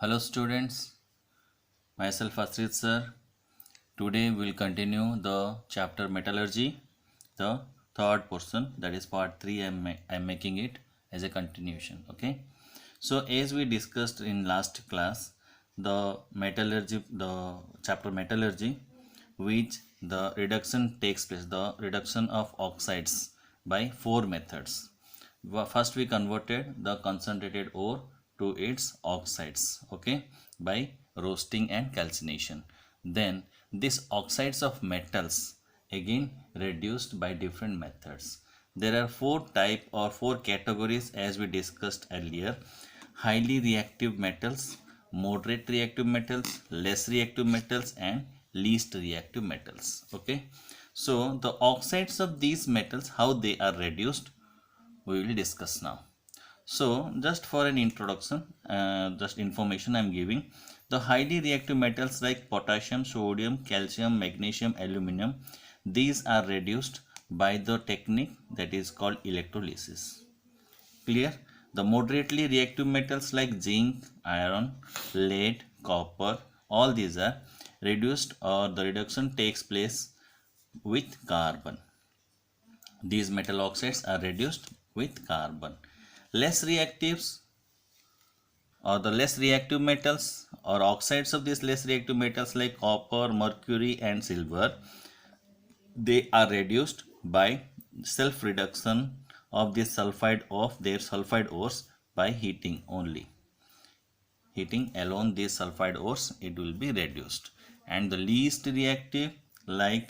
Hello students, myself Asrit sir. Today we will continue the chapter metallurgy, the third portion, that is part 3. I'm making it as a continuation. Okay. So as we discussed in last class, the chapter metallurgy, which the reduction takes place, the reduction of oxides by four methods. First we converted the concentrated ore to its oxides, okay, by roasting and calcination. Then these oxides of metals again reduced by different methods. There are four categories as we discussed earlier: highly reactive metals, moderate reactive metals, less reactive metals, and least reactive metals. Okay, so the oxides of these metals, how they are reduced, we will discuss now. So just for an introduction, just information I am giving. The highly reactive metals like potassium, sodium, calcium, magnesium, aluminum, these are reduced by the technique that is called electrolysis. Clear? The moderately reactive metals like zinc, iron, lead, copper, all these are reduced, or the reduction takes place with carbon. These metal oxides are reduced with carbon. Less reactives, or the less reactive metals or oxides of these less reactive metals like copper, mercury, and silver, they are reduced by self reduction of the sulfide of their sulfide ores by heating only. Heating alone these sulfide ores, it will be reduced. And the least reactive like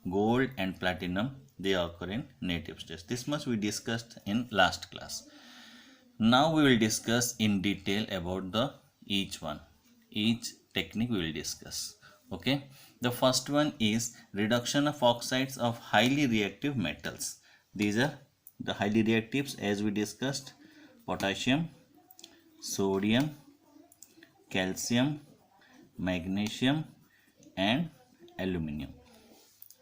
gold and platinum, they occur in native states. This much we discussed in last class. Now we will discuss in detail about the each technique we will discuss. Okay, the first one is reduction of oxides of highly reactive metals. These are the highly reactives as we discussed: potassium, sodium, calcium, magnesium, and aluminum.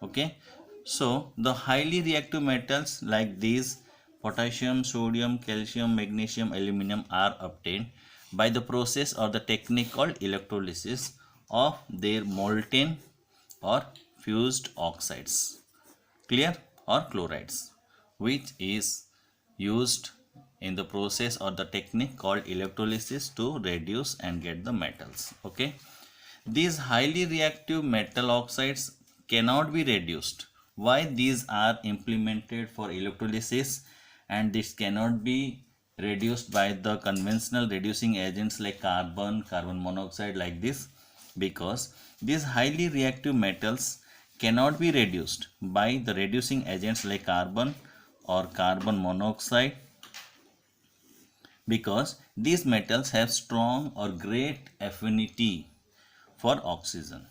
Okay, so the highly reactive metals like these potassium, sodium, calcium, magnesium, aluminum are obtained by the process or the technique called electrolysis of their molten or fused oxides, clear, or chlorides, which is used in the process or the technique called electrolysis to reduce and get the metals. Okay, these highly reactive metal oxides cannot be reduced. Why these are implemented for electrolysis and this cannot be reduced by the conventional reducing agents like carbon, carbon monoxide, like this? Because these highly reactive metals cannot be reduced by the reducing agents like carbon or carbon monoxide, because these metals have strong or great affinity for oxygen.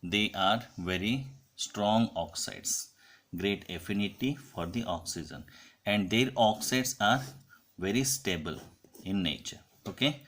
They are very strong oxides, great affinity for the oxygen, and their oxides are very stable in nature. Okay,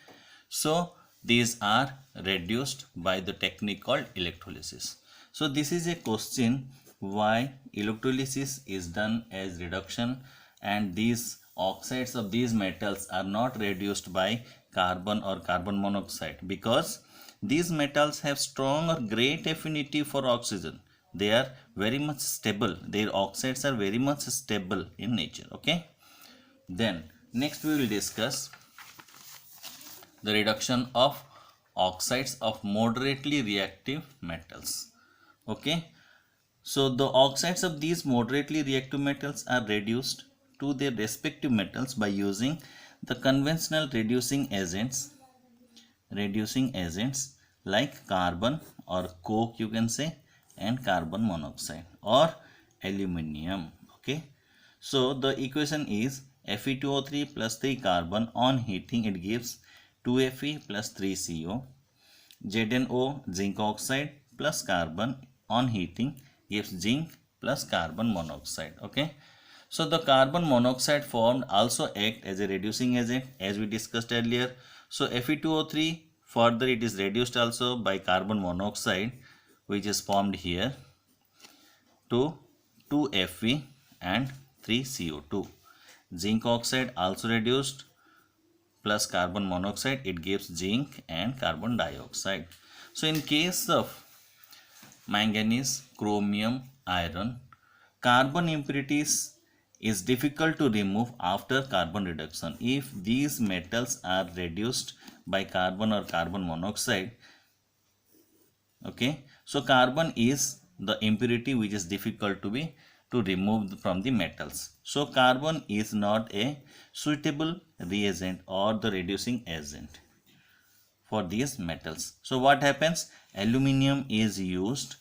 so these are reduced by the technique called electrolysis. So this is a question, why electrolysis is done as reduction and these oxides of these metals are not reduced by carbon or carbon monoxide? Because these metals have strong or great affinity for oxygen. They are very much stable. Their oxides are very much stable in nature. Okay. Then next we will discuss the reduction of oxides of moderately reactive metals. Okay. So the oxides of these moderately reactive metals are reduced to their respective metals by using the conventional reducing agents like carbon or coke, you can say, and carbon monoxide or aluminium. Okay, so the equation is Fe2O3 plus 3 carbon. On heating it gives 2Fe plus 3CO. ZnO, zinc oxide, plus carbon, on heating gives zinc plus carbon monoxide. Okay, so the carbon monoxide formed also act as a reducing agent as we discussed earlier. So Fe2O3, further it is reduced also by carbon monoxide, which is formed here, to 2Fe and 3CO2. Zinc oxide also reduced plus carbon monoxide, it gives zinc and carbon dioxide. So in case of manganese, chromium, iron, carbon impurities is difficult to remove after carbon reduction. If these metals are reduced by carbon or carbon monoxide, okay, so carbon is the impurity which is difficult to remove from the metals. So carbon is not a suitable reagent or the reducing agent for these metals. So what happens? Aluminium is used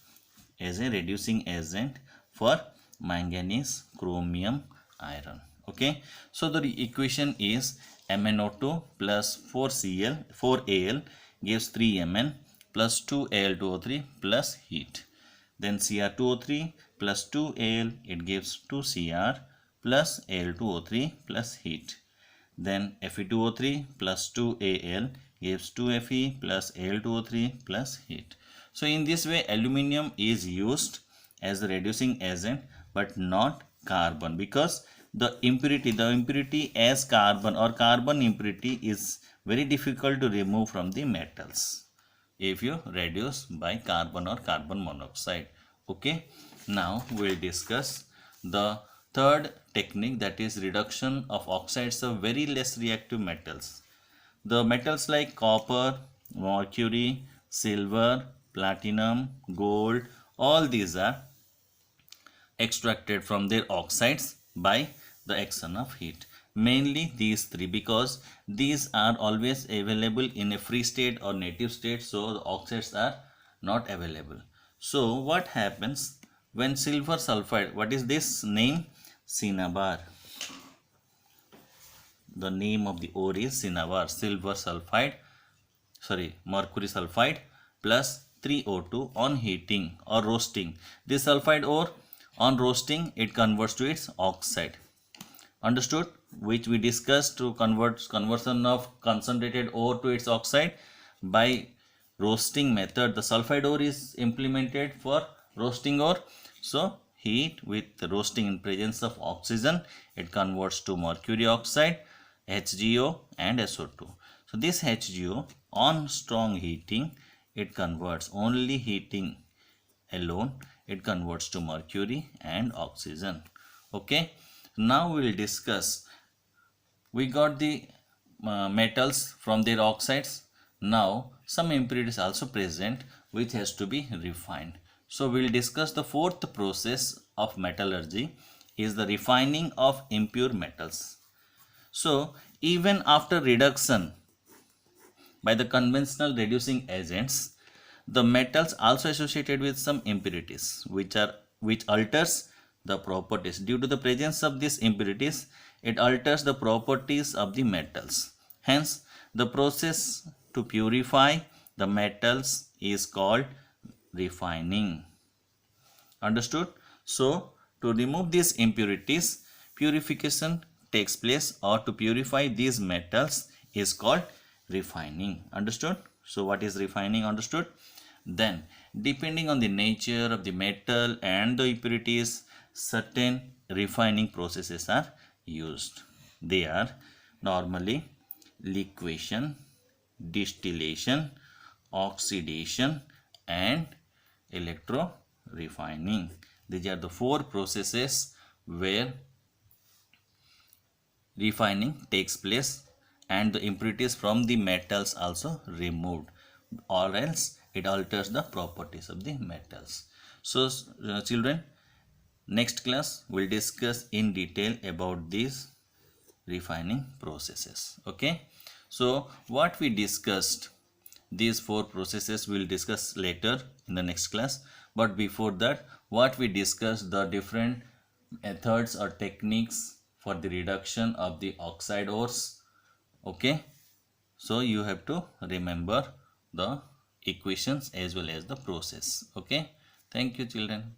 as a reducing agent for manganese, chromium, iron. Okay, so the equation is MnO2 plus 4Cl 4Al gives 3Mn plus 2Al2O3 plus heat. Then Cr2O3 plus 2Al, it gives 2Cr plus Al2O3 plus heat. Then Fe2O3 plus 2Al gives 2Fe plus Al2O3 plus heat. So in this way, aluminium is used as the reducing agent but not carbon, because the impurity as carbon or carbon impurity is very difficult to remove from the metals if you reduce by carbon or carbon monoxide. Okay, now we'll discuss the third technique, that is reduction of oxides of very less reactive metals. The metals like copper, mercury, silver, platinum, gold, all these are extracted from their oxides by the action of heat. Mainly these three, because these are always available in a free state or native state, so the oxides are not available. So what happens when silver sulfide, what is this name? Cinnabar. The name of the ore is cinnabar, silver sulfide, mercury sulfide plus 3O2 on heating or roasting. This sulfide ore on roasting, it converts to its oxide. Understood? Which we discussed to conversion of concentrated ore to its oxide by roasting method. The sulfide ore is implemented for roasting ore. So heat with roasting in presence of oxygen, it converts to mercury oxide, HgO and SO2. So this HgO on strong heating, it converts, only heating alone, it converts to mercury and oxygen. Okay, now we will discuss, we got the metals from their oxides. Now some impurities also present which has to be refined. So we will discuss the fourth process of metallurgy is the refining of impure metals. So even after reduction by the conventional reducing agents, the metals also associated with some impurities which alters the properties. Due to the presence of these impurities, it alters the properties of the metals. Hence, the process to purify the metals is called refining. Understood? So, to remove these impurities, purification takes place, or to purify these metals is called refining. Understood? So, what is refining? Understood? Then, depending on the nature of the metal and the impurities, certain refining processes are used. They are normally liquefaction, distillation, oxidation and electro refining. These are the four processes where refining takes place and the impurities from the metals also removed, or else it alters the properties of the metals. So children, next class we'll discuss in detail about these refining processes. Okay, so what we discussed, these four processes we'll discuss later in the next class. But before that, what we discussed, the different methods or techniques for the reduction of the oxide ores. Okay, so you have to remember the equations as well as the process. Okay, thank you children.